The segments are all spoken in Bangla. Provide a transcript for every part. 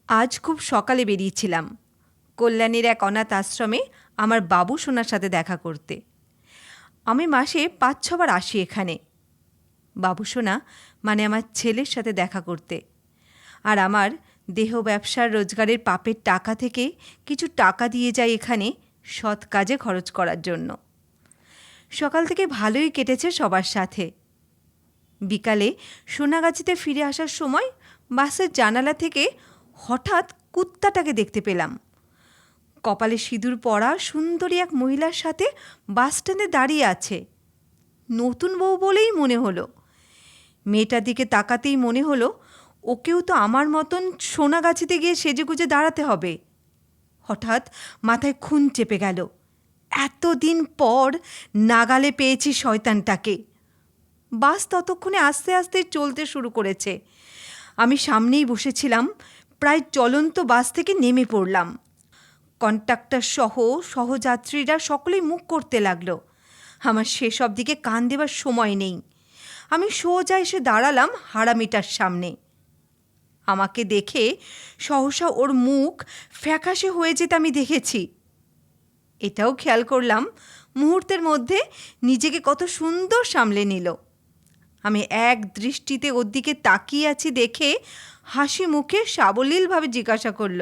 আজ খুব সকালে বেরিয়েছিলাম কল্যাণীর এক অনাথ আশ্রমে আমার বাবু সোনার সাথে দেখা করতে। আমি মাসে ৫-৬ বার আসি এখানে বাবু সোনা মানে আমার ছেলের সাথে দেখা করতে। আর আমার দেহ ব্যবসার রোজগারের পাপের টাকা থেকে কিছু টাকা দিয়ে যায় এখানে সৎ কাজে খরচ করার জন্য। সকাল থেকে ভালোই কেটেছে সবার সাথে। বিকালে সোনাগাছিতে ফিরে আসার সময় বাসের জানালা থেকে হঠাৎ কুত্তাটাকে দেখতে পেলাম। কপালে সিঁদুর পরা সুন্দরী এক মহিলার সাথে বাস স্ট্যান্ডে দাঁড়িয়ে আছে। নতুন বউ বলেই মনে হলো। মেয়েটার দিকে তাকাতেই মনে হলো ওকেও তো আমার মতন সোনাগাছিতে গিয়ে সেজেগুজে দাঁড়াতে হবে। হঠাৎ মাথায় খুন চেপে গেল। এতদিন পর নাগালে পেয়েছি শয়তানটাকে। বাস ততক্ষণে আস্তে আস্তে চলতে শুরু করেছে। আমি সামনেই বসেছিলাম। প্রায় চলন্ত বাস থেকে নেমে পড়লাম। কন্ডাক্টর সহ সহযাত্রীরা সকলেই মুখ করতে লাগলো। আমার সেসব দিকে কান দেবার সময় নেই। আমি সোজা এসে দাঁড়ালাম হারামিটার সামনে। আমাকে দেখে সহসা ওর মুখ ফ্যাকাশে হয়ে যেতে আমি দেখেছি। এটাও খেয়াল করলাম মুহূর্তের মধ্যে নিজেকে কত সুন্দর সামলে নিল। আমি এক দৃষ্টিতে ওর দিকে তাকিয়ে আছি দেখে হাসি মুখে সাবলীলভাবে জিজ্ঞাসা করল,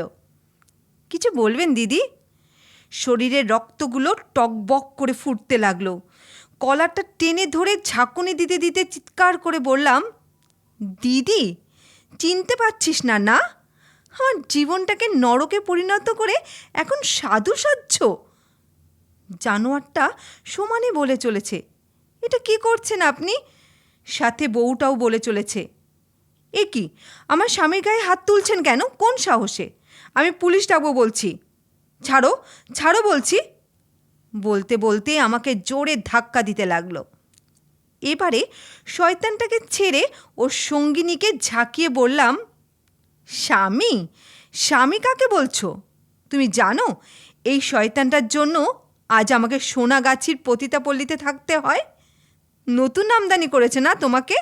কিছু বলবেন দিদি? শরীরের রক্তগুলো টকবক করে ফুটতে লাগলো। কলারটা টেনে ধরে ঝাঁকুনি দিতে দিতে চিৎকার করে বললাম, দিদি চিনতে পারছিস না? না, আমার জীবনটাকে নরকে পরিণত করে এখন সাধু সাজছ? জানোয়ারটা সমানে বলে চলেছে, এটা কি করছেন আপনি? সাথে বউটাও বলে চলেছে, এ কি, আমার স্বামীর গায়ে হাত তুলছেন কেন? কোন সাহসে? আমি পুলিশ ডাকবো বলছি। ছাড়ো ছাড়ো বলছি। বলতে বলতে আমাকে জোরে ধাক্কা দিতে লাগলো। এবারে শয়তানটাকে ছেড়ে ওর সঙ্গিনীকে ঝাঁকিয়ে বললাম, স্বামী? স্বামী কাকে বলছো? তুমি জানো এই শয়তানটার জন্য আজ আমাকে সোনাগাছির পতিতাপল্লীতে থাকতে হয়? নতুন আমদানি করেছে না তোমাকে?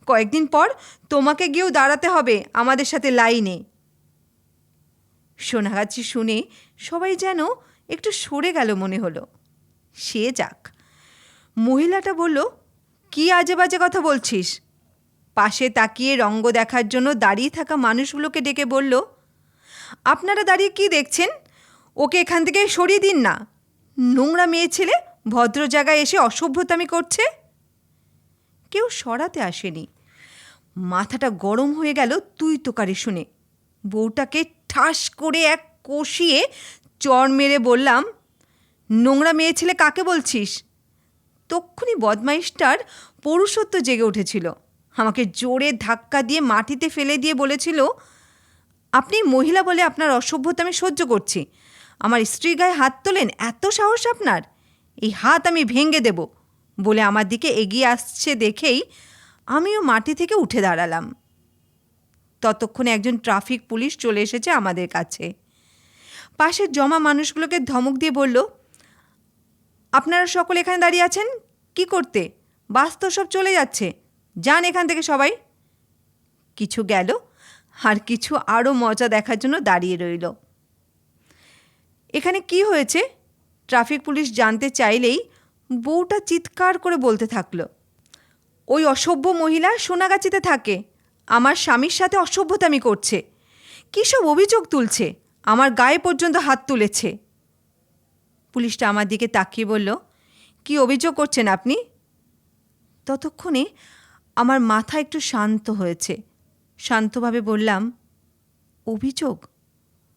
কয়েকদিন পর তোমাকে গিয়েও দাঁড়াতে হবে আমাদের সাথে লাইনে। সোনাগাছি শুনে সবাই যেন একটু সরে গেল মনে হলো। সে যাক। মহিলাটা বলল, কি আজে বাজে কথা বলছিস? পাশে তাকিয়ে রঙ্গ দেখার জন্য দাঁড়িয়ে থাকা মানুষগুলোকে ডেকে বলল, আপনারা দাঁড়িয়ে কি দেখছেন? ওকে এখান থেকে সরিয়ে দিন না। নোংরা মেয়ে ছেলে ভদ্র জায়গায় এসে অসভ্যতামি করছে। কেউ সরাতে আসেনি। মাথাটা গরম হয়ে গেল তুই তোকারি শুনে। বউটাকে ঠাস করে এক কষিয়ে চড় মেরে বললাম, নোংরা মেয়ে ছেলে কাকে বলছিস? তক্ষুনি বদমাইশটার পৌরুষত্ব জেগে উঠেছিল। আমাকে জোরে ধাক্কা দিয়ে মাটিতে ফেলে দিয়ে বলেছিল, আপনি মহিলা বলে আপনার অসভ্যতা আমি সহ্য করছি। আমার স্ত্রীর গায়ে হাত তোলেন, এত সাহস আপনার? এই হাত আমি ভেঙে দেব বলে আমার দিকে এগিয়ে আসছে দেখেই আমিও মাটি থেকে উঠে দাঁড়ালাম। ততক্ষণে একজন ট্রাফিক পুলিশ চলে এসেছে আমাদের কাছে। পাশের জমা মানুষগুলোকে ধমক দিয়ে বলল, আপনারা সকলে এখানে দাঁড়িয়ে আছেন কি করতে? বাস তো সব চলে যাচ্ছে, যান এখান থেকে সবাই। কিছু গেল আর কিছু আরও মজা দেখার জন্য দাঁড়িয়ে রইল। এখানে কি হয়েছে ট্রাফিক পুলিশ জানতে চাইলেই বউটা চিৎকার করে বলতে থাকলো, ওই অসভ্য মহিলা সোনাগাছিতে থাকে, আমার স্বামীর সাথে অসভ্যতামি করছে, কী সব অভিযোগ তুলছে, আমার গায়ে পর্যন্ত হাত তুলেছে। পুলিশটা আমার দিকে তাকিয়ে বলল, কি অভিযোগ করছেন আপনি? ততক্ষণে আমার মাথা একটু শান্ত হয়েছে। শান্তভাবে বললাম, অভিযোগ?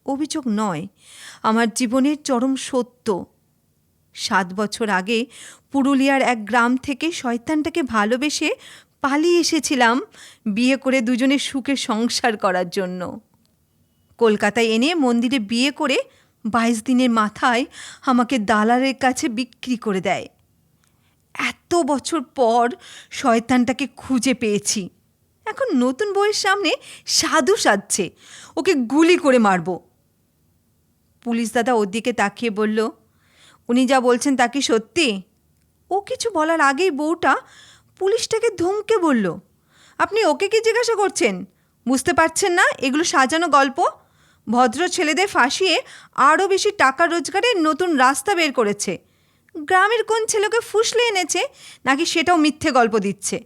অভিযোগ নয়, আমার জীবনের চরম সত্য। 7 বছর আগে পুরুলিয়ার এক গ্রাম থেকে শয়তানটাকে ভালোবেসে পালিয়ে এসেছিলাম বিয়ে করে দুজনে সুখে সংসার করার জন্য। কলকাতায় এনে মন্দিরে বিয়ে করে 22 দিনের মাথায় আমাকে দালালের কাছে বিক্রি করে দেয়। এত বছর পর শয়তানটাকে খুঁজে পেয়েছি। এখন নতুন বউয়ের সামনে সাধু সাজছে, ওকে গুলি করে মারব। পুলিশ দাদা ওর দিকে তাকিয়ে বলল, উনি যা বলছেন তা কি সত্যি? ও কিছু বলার আগেই বউটা পুলিশটাকে ধমকে বলল, আপনি ওকে কি জিজ্ঞাসা করছেন? বুঝতে পারছেন না এগুলো সাজানো গল্প? ভদ্র ছেলেদের ফাঁসিয়ে আরও বেশি টাকা রোজগারের নতুন রাস্তা বের করেছে। গ্রামের কোন ছেলেকে ফুসলে এনেছে নাকি সেটাও মিথ্যে গল্প দিচ্ছে।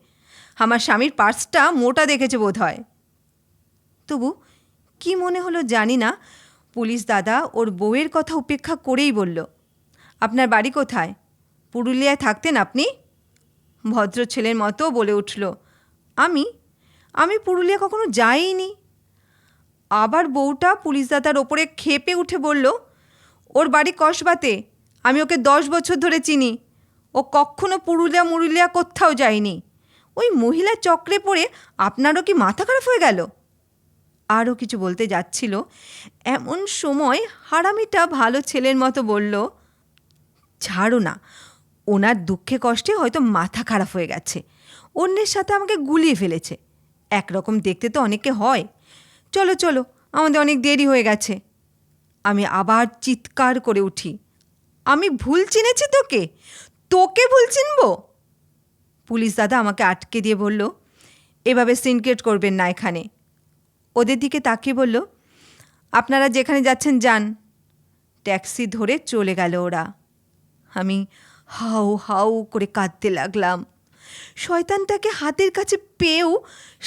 আমার স্বামীর পার্সটা মোটা দেখেছে বোধ হয়। তবু কি মনে হলো জানি না, পুলিশ দাদা ওর বউয়ের কথা উপেক্ষা করেই বলল, আপনার বাড়ি কোথায়? পুরুলিয়ায় থাকতেন আপনি? ভদ্র ছেলের মতো বলে উঠল, আমি পুরুলিয়া কখনো যাইনি। আবার বউটা পুলিশ দাদার ওপরে ক্ষেপে উঠে বলল, ওর বাড়ি কসবাতে, আমি ওকে 10 বছর ধরে চিনি। ও কখনো পুরুলিয়া কোথাও যায়নি। ওই মহিলা চক্রে পড়ে আপনারও কি মাথা খারাপ হয়ে গেল? আরও কিছু বলতে যাচ্ছিল, এমন সময় হারামিটা ভালো ছেলের মতো বলল, ছাড়ো না, ওনার দুঃখে কষ্টে হয়তো মাথা খারাপ হয়ে গেছে, অন্যের সাথে আমাকে গুলিয়ে ফেলেছে। একরকম দেখতে তো অনেকে হয়। চলো চলো, আমাদের অনেক দেরি হয়ে গেছে। আমি আবার চিৎকার করে উঠি, আমি ভুল চিনেছি তোকে? তোকে ভুল চিনব? পুলিশ দাদা আমাকে আটকে দিয়ে বলল, এভাবে সিনক্রেট করবেন না এখানে। ওদের দিকে তাকিয়ে বলল, আপনারা যেখানে যাচ্ছেন যান। ট্যাক্সি ধরে চলে গেল ওরা। আমি হাউ হাউ করে কাঁদতে লাগলাম। শয়তানটাকে হাতের কাছে পেয়েও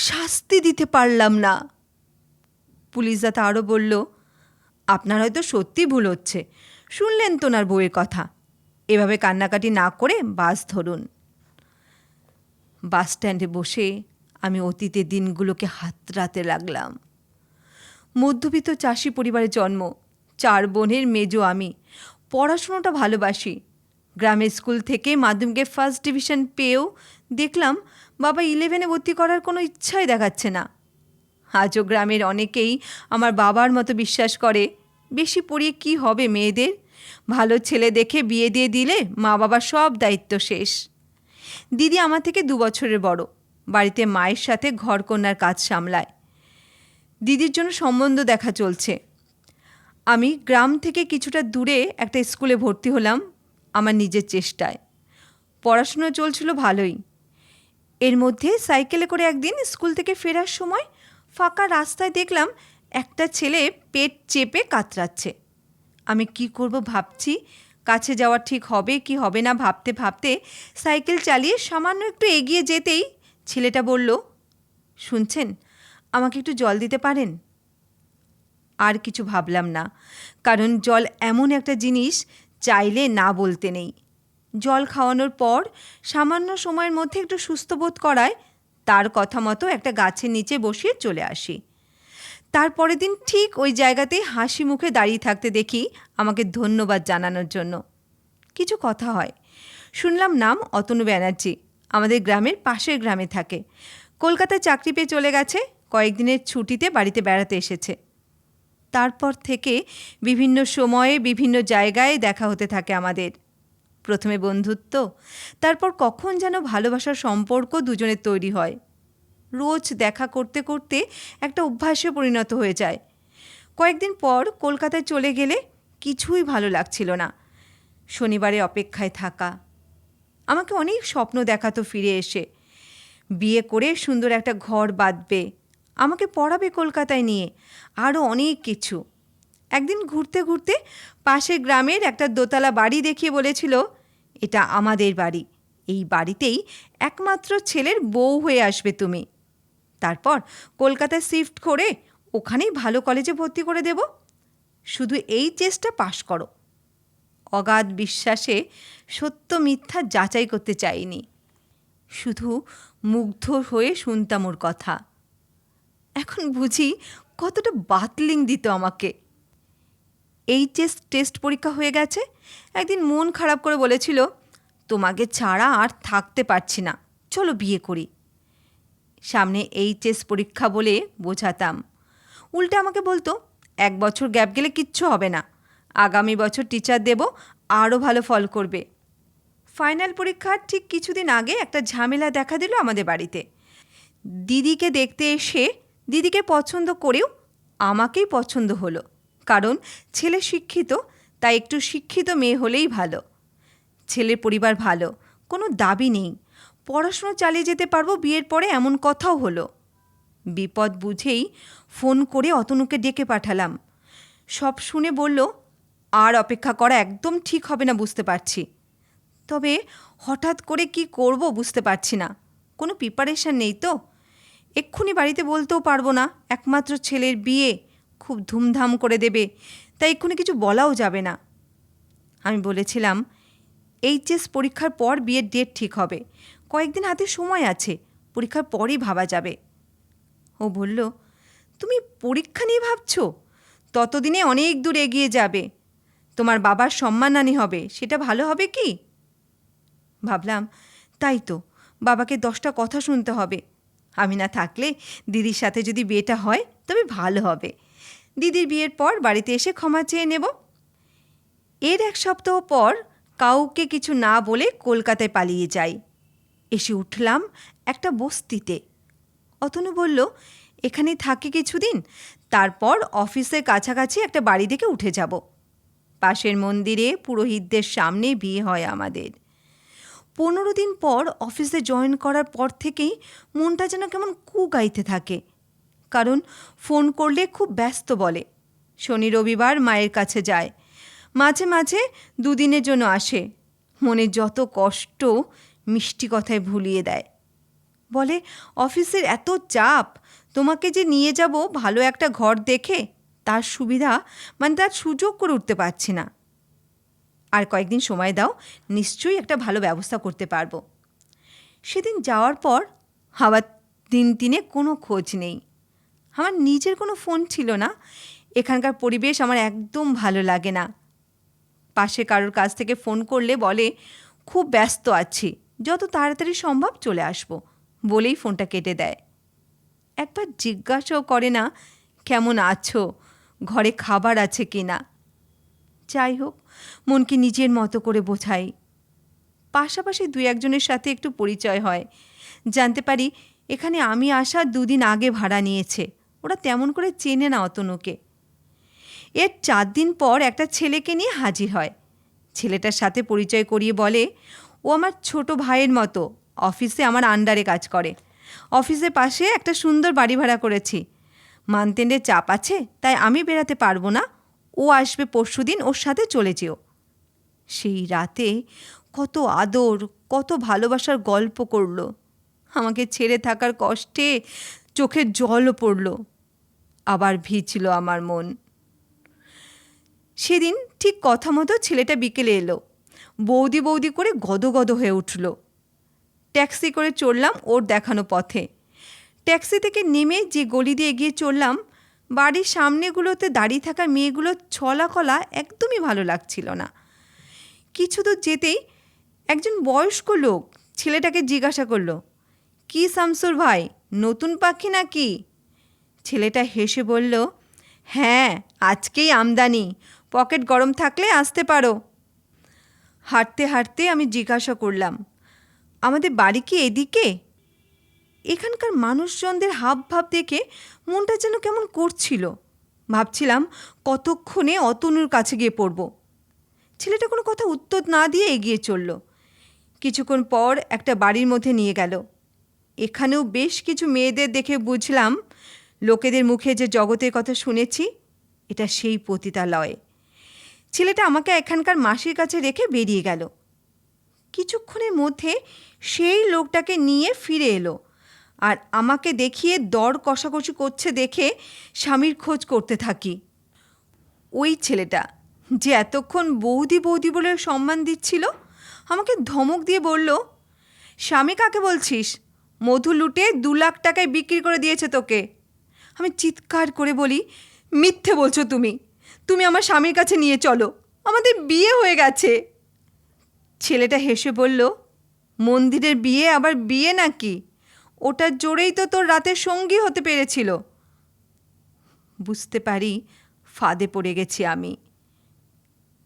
শাস্তি দিতে পারলাম না। পুলিশ দাদা আরও বলল, আপনার হয়তো সত্যি ভুল হচ্ছে, শুনলেন তো ওনার বউয়ের কথা। এভাবে কান্নাকাটি না করে বাস ধরুন। বাস স্ট্যান্ডে বসে আমি অতীতের দিনগুলোকে হাতড়াতে লাগলাম। মধ্যবিত্ত চাষি পরিবারে জন্ম, 4 বোনের মেজো আমি। পড়াশুনোটা ভালোবাসি। গ্রামের স্কুল থেকে মাধ্যমিকে ফার্স্ট ডিভিশন পেয়েও দেখলাম বাবা 11-এ ভর্তি করার কোনো ইচ্ছাই দেখাচ্ছে না। আজও গ্রামের অনেকেই আমার বাবার মতো বিশ্বাস করে, বেশি পড়িয়ে কি হবে মেয়েদের, ভালো ছেলে দেখে বিয়ে দিয়ে দিলে মা বাবার সব দায়িত্ব শেষ। দিদি আমার থেকে 2 বছরের বড়, বাড়িতে মায়ের সাথে ঘরকন্যার কাজ সামলায়। দিদির জন্য সম্বন্ধ দেখা চলছে। আমি গ্রাম থেকে কিছুটা দূরে একটা স্কুলে ভর্তি হলাম আমার নিজের চেষ্টায়। পড়াশুনো চলছিল ভালোই। এর মধ্যে সাইকেলে করে একদিন স্কুল থেকে ফেরার সময় ফাঁকা রাস্তায় দেখলাম একটা ছেলে পেট চেপে কাতরাচ্ছে। আমি কি করব ভাবছি, কাছে যাওয়া ঠিক হবে কি হবে না ভাবতে ভাবতে সাইকেল চালিয়ে সামান্য একটু এগিয়ে যেতেই ছেলেটা বলল, শুনছেন, আমাকে একটু জল দিতে পারেন? আর কিছু ভাবলাম না, কারণ জল এমন একটা জিনিস চাইলে না বলতে নেই। জল খাওয়ানোর পর সামান্য সময়ের মধ্যে একটু সুস্থ বোধ করায় তার কথা মতো একটা গাছের নিচে বসিয়ে চলে আসি। তারপরের দিন ঠিক ওই জায়গাতেই হাসি মুখে দাঁড়িয়ে থাকতে দেখি আমাকে ধন্যবাদ জানানোর জন্য। কিছু কথা হয়। শুনলাম নাম অতনু ব্যানার্জি, আমাদের গ্রামের পাশের গ্রামে থাকে। কলকাতায় চাকরি পেয়ে চলে গেছে, কয়েকদিনের ছুটিতে বাড়িতে বেড়াতে এসেছে। তারপর থেকে বিভিন্ন সময়ে বিভিন্ন জায়গায় দেখা হতে থাকে আমাদের। প্রথমে বন্ধুত্ব, তারপর কখন যেন ভালোবাসার সম্পর্ক দুজনের তৈরি হয়। রোজ দেখা করতে করতে একটা অভ্যাসে পরিণত হয়ে যায়। কয়েকদিন পর কলকাতায় চলে গেলে কিছুই ভালো লাগছিল না। শনিবারে অপেক্ষায় থাকা। আমাকে অনেক স্বপ্ন দেখাতো ফিরে এসে, বিয়ে করে সুন্দর একটা ঘর বাঁধবে, আমাকে পড়াবে কলকাতায় নিয়ে, আরও অনেক কিছু। একদিন ঘুরতে ঘুরতে পাশের গ্রামের একটা দোতলা বাড়ি দেখিয়ে বলেছিল, এটা আমাদের বাড়ি, এই বাড়িতেই একমাত্র ছেলের বউ হয়ে আসবে তুমি। তারপর কলকাতায় শিফট করে ওখানেই ভালো কলেজে ভর্তি করে দেব, শুধু এই চেষ্টা পাশ করো। অগাধ বিশ্বাসে সত্য মিথ্যা যাচাই করতে চাইনি, শুধু মুগ্ধ হয়ে শুনতাম ওর কথা। এখন বুঝি কতটা বাতলিং দিত আমাকে। টেস্ট পরীক্ষা হয়ে গেছে, একদিন মন খারাপ করে বলেছিল, তোমাকে ছাড়া আর থাকতে পারছি না, চলো বিয়ে করি। সামনে পরীক্ষা বলে বোঝাতাম, উল্টে আমাকে বলতো, 1 বছর গ্যাপ গেলে কিচ্ছু হবে না, আগামী বছর টিচার দেব, আরও ভালো ফল করবে। ফাইনাল পরীক্ষার ঠিক কিছুদিন আগে একটা ঝামেলা দেখা দিল আমাদের বাড়িতে। দিদিকে দেখতে এসে দিদিকে পছন্দ করেও আমাকেই পছন্দ হলো, কারণ ছেলে শিক্ষিত, তাই একটু শিক্ষিত মেয়ে হলেই ভালো। ছেলের পরিবার ভালো, কোনো দাবি নেই, পড়াশুনো চালিয়ে যেতে পারবো বিয়ের পরে, এমন কথাও হলো। বিপদ বুঝেই ফোন করে অতনুকে ডেকে পাঠালাম। সব শুনে বলল, আর অপেক্ষা করা একদম ঠিক হবে না বুঝতে পারছি। তবে হঠাৎ করে কি করব বুঝতে পারছি না। কোনো প্রিপারেশন নেই তো। এক্ষুনি বাড়িতে বলতেও পারবো না, একমাত্র ছেলের বিয়ে, খুব ধুমধাম করে দেবে, তাই এক্ষুনি কিছু বলাও যাবে না। আমি বলেছিলাম, এইচএস পরীক্ষার পর বিয়ের ডেট ঠিক হবে, কয়েকদিন হাতে সময় আছে, পরীক্ষার পরই ভাবা যাবে। ও বলল, তুমি পরীক্ষা নিয়ে ভাবছো? ততদিনে অনেক দূর এগিয়ে যাবে, তোমার বাবার সম্মানহানি হবে, সেটা ভালো হবে কি? ভাবলাম, তাই তো, বাবাকে 10টা কথা শুনতে হবে। আমি না থাকলে দিদির সাথে যদি বিয়েটা হয় তবে ভালো হবে। দিদির বিয়ের পর বাড়িতে এসে ক্ষমা চেয়ে নেব। এর 1 সপ্তাহ পর কাউকে কিছু না বলে কলকাতায় পালিয়ে যাই। এসে উঠলাম একটা বস্তিতে। অতনু বলল, এখানেই থাকি কিছুদিন, তারপর অফিসের কাছাকাছি একটা বাড়ি দেখে উঠে যাব। পাশের মন্দিরে পুরোহিতদের সামনে বিয়ে হয় আমাদের। 15 দিন পর অফিসে জয়েন করার পর থেকেই মনটা যেন কেমন গাইতে থাকে। কারণ ফোন করলে খুব ব্যস্ত বলে। শনি রবিবার মায়ের কাছে যায়, মাঝে মাঝে 2 দিনের জন্য আসে। মনে যত কষ্ট মিষ্টি কথায় ভুলিয়ে দেয়। বলে, অফিসের এত চাপ, তোমাকে যে নিয়ে যাব ভালো একটা ঘর দেখে, তার সুবিধা তার সুযোগ করে উঠতে পারছি না। আর কয়েকদিন সময় দাও, নিশ্চয়ই একটা ভালো ব্যবস্থা করতে পারবো। সেদিন যাওয়ার পর আবার 3 দিনে কোনো খোঁজ নেই। আমার নিজের কোনো ফোন ছিল না। এখানকার পরিবেশ আমার একদম ভালো লাগে না। পাশে কারোর কাছ থেকে ফোন করলে বলে, খুব ব্যস্ত আছি, যত তাড়াতাড়ি সম্ভব চলে আসবো, বলেই ফোনটা কেটে দেয়। একবার জিজ্ঞাসাও করে না, কেমন আছো, ঘরে খাবার আছে কি না। যাই হোক, মনকে নিজের মতো করে বোঝাই। পাশাপাশি 2-1জনের সাথে একটু পরিচয় হয়। জানতে পারি এখানে আমি আসার 2 দিন আগে ভাড়া নিয়েছে। ওরা তেমন করে চেনে না অতনুকে। এর 4 দিন পর একটা ছেলেকে নিয়ে হাজির হয়। ছেলেটার সাথে পরিচয় করিয়ে বলে, ও আমার ছোট ভাইয়ের মতো, অফিসে আমার আন্ডারে কাজ করে। অফিসের পাশে একটা সুন্দর বাড়ি ভাড়া করেছি। মান্থেন্ডের চাপ আছে, তাই আমি বেরাতে পারবো না, ও আসবে পরশুদিন, ওর সাথে চলে যেও। সেই রাতে কত আদর, কত ভালোবাসার গল্প করল। আমাকে ছেড়ে থাকার কষ্টে চোখের জলও পড়ল। আবার ভিজল আমার মন। সেদিন ঠিক কথা মতো ছেলেটা বিকেলে এলো। বৌদি বৌদি করে গদগদ হয়ে উঠল। ট্যাক্সি করে চড়লাম ওর দেখানো পথে। ট্যাক্সি থেকে নেমে যে গলি দিয়ে এগিয়ে চললাম, বাড়ির সামনেগুলোতে দাঁড়িয়ে থাকা মেয়েগুলোর ছলাকলা একদমই ভালো লাগছিল না। কিছু দূর যেতেই একজন বয়স্ক লোক ছেলেটাকে জিজ্ঞাসা করল, কি শামসুর ভাই, নতুন পাখি নাকি? ছেলেটা হেসে বলল, হ্যাঁ, আজকেই আমদানি, পকেট গরম থাকলে আসতে পারো। হাঁটতে হাঁটতে আমি জিজ্ঞাসা করলাম, আমাদের বাড়ি কি এদিকে? এখানকার মানুষজনদের হাবভাব দেখে মনটা যেন কেমন করছিল। ভাবছিলাম কতক্ষণে অতনুর কাছে গিয়ে পড়ব। ছেলেটা কোনো কথা উত্তর না দিয়ে এগিয়ে চলল। কিছুক্ষণ পর একটা বাড়ির মধ্যে নিয়ে গেল। এখানেও বেশ কিছু মেয়েদের দেখে বুঝলাম, লোকেদের মুখে যে জগতের কথা শুনেছি, এটা সেই পতিতালয়। ছেলেটা আমাকে এখানকার মাসির কাছে রেখে বেরিয়ে গেল। কিছুক্ষণের মধ্যে সেই লোকটাকে নিয়ে ফিরে এলো আর আমাকে দেখিয়ে দর কষাকষি করছে দেখে স্বামীর খোঁজ করতে থাকি। ওই ছেলেটা যে এতক্ষণ বৌদি বৌদি বলে সম্মান দিচ্ছিল, আমাকে ধমক দিয়ে বলল, স্বামী কাকে বলছিস? মধু লুটে 2 লাখ টাকায় বিক্রি করে দিয়েছে তোকে। আমি চিৎকার করে বলি, মিথ্যে বলছো তুমি, তুমি আমার স্বামীর কাছে নিয়ে চলো, আমাদের বিয়ে হয়ে গেছে। ছেলেটা হেসে বলল, মন্দিরের বিয়ে আবার বিয়ে নাকি? ওটার জোরেই তো তোর রাতের সঙ্গী হতে পেরেছিল। বুঝতে পারি ফাঁদে পড়ে গেছি আমি।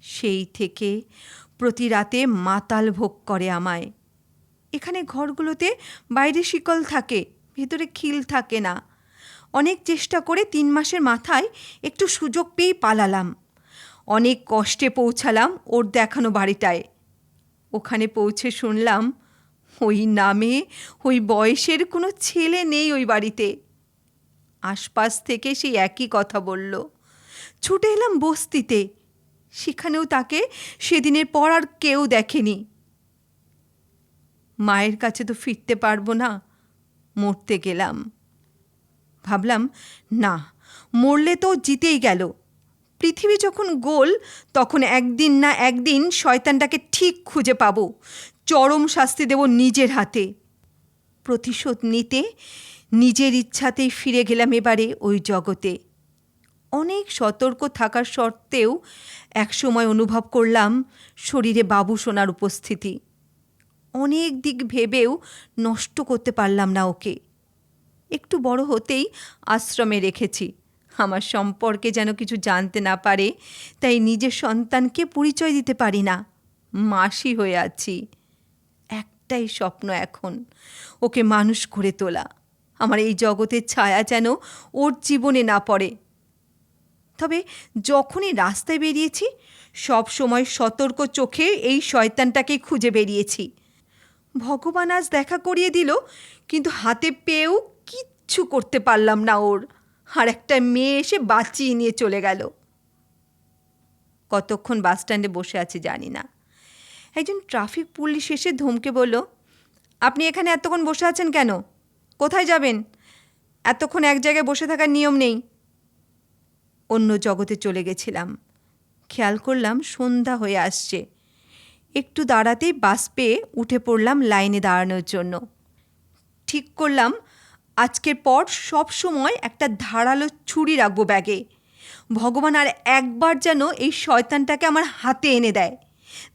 সেই থেকে প্রতি রাতে মাতাল ভোগ করে আমায়। এখানে ঘরগুলোতে বাইরে শিকল থাকে, ভেতরে খিল থাকে না। অনেক চেষ্টা করে 3 মাসের মাথায় একটু সুযোগ পেয়েই পালালাম। অনেক কষ্টে পৌঁছালাম ওর দেখানো বাড়িটায়। ওখানে পৌঁছে শুনলাম, ওই নামে ওই বয়সের কোনো ছেলে নেই ওই বাড়িতে। আশপাশ থেকে সেই একই কথা বলল, ছুটে এলাম বস্তিতে। সেখানেও তাকে সেদিনের পর আর কেউ দেখেনি। মায়ের কাছে তো ফিরতে পারবো না, মরতে গেলাম। ভাবলাম, না, মরলে তো জিতেই গেল। পৃথিবী যখন গোল, তখন একদিন না একদিন শয়তানটাকে ঠিক খুঁজে পাবো, চরম শাস্তি দেব নিজের হাতে। প্রতিশোধ নিতে নিজের ইচ্ছাতেই ফিরে গেলাম এবারে ওই জগতে। অনেক সতর্ক থাকার সত্ত্বেও একসময় অনুভব করলাম শরীরে বাবু সোনার উপস্থিতি। অনেক দিক ভেবেও নষ্ট করতে পারলাম না ওকে। একটু বড় হতেই আশ্রমে রেখেছি। আমার সম্পর্কে যেন কিছু জানতে না পারে, তাই নিজের সন্তানকে পরিচয় দিতে পারি না। মাসি হয়ে আছি। একটাই স্বপ্ন এখন, ওকে মানুষ করে তোলা। আমার এই জগতের ছায়া যেন ওর জীবনে না পড়ে। তবে যখনই রাস্তায় বেরিয়েছি, সব সময় সতর্ক চোখে এই শয়তানটাকেই খুঁজে বেরিয়েছি। ভগবান আজ দেখা করিয়ে দিল, কিন্তু হাতে পেয়েও কিচ্ছু করতে পারলাম না ওর। আর একটা মেয়ে এসে বাঁচিয়ে নিয়ে চলে গেল। কতক্ষণ বাস স্ট্যান্ডে বসে আছি জানি না। একজন ট্রাফিক পুলিশ এসে ধমকে বলল, আপনি এখানে এতক্ষণ বসে আছেন কেন? কোথায় যাবেন? এতক্ষণ এক জায়গায় বসে থাকার নিয়ম নেই। অন্য জগতে চলে গেছিলাম। খেয়াল করলাম সন্ধ্যা হয়ে আসছে। একটু দাঁড়াতেই বাস পেয়ে উঠে পড়লাম লাইনে দাঁড়ানোর জন্য। ঠিক করলাম আজকের পর সব সময় একটা ধারালো ছুরি রাখবো ব্যাগে। ভগবান আর একবার যেন এই শয়তানটাকে আমার হাতে এনে দেয়।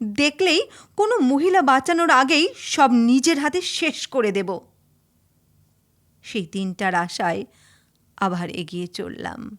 দেখলেই কোনো মহিলা বাঁচানোর আগেই সব নিজের হাতে শেষ করে দেব। সেই দিনটার আশায় আবার এগিয়ে চললাম।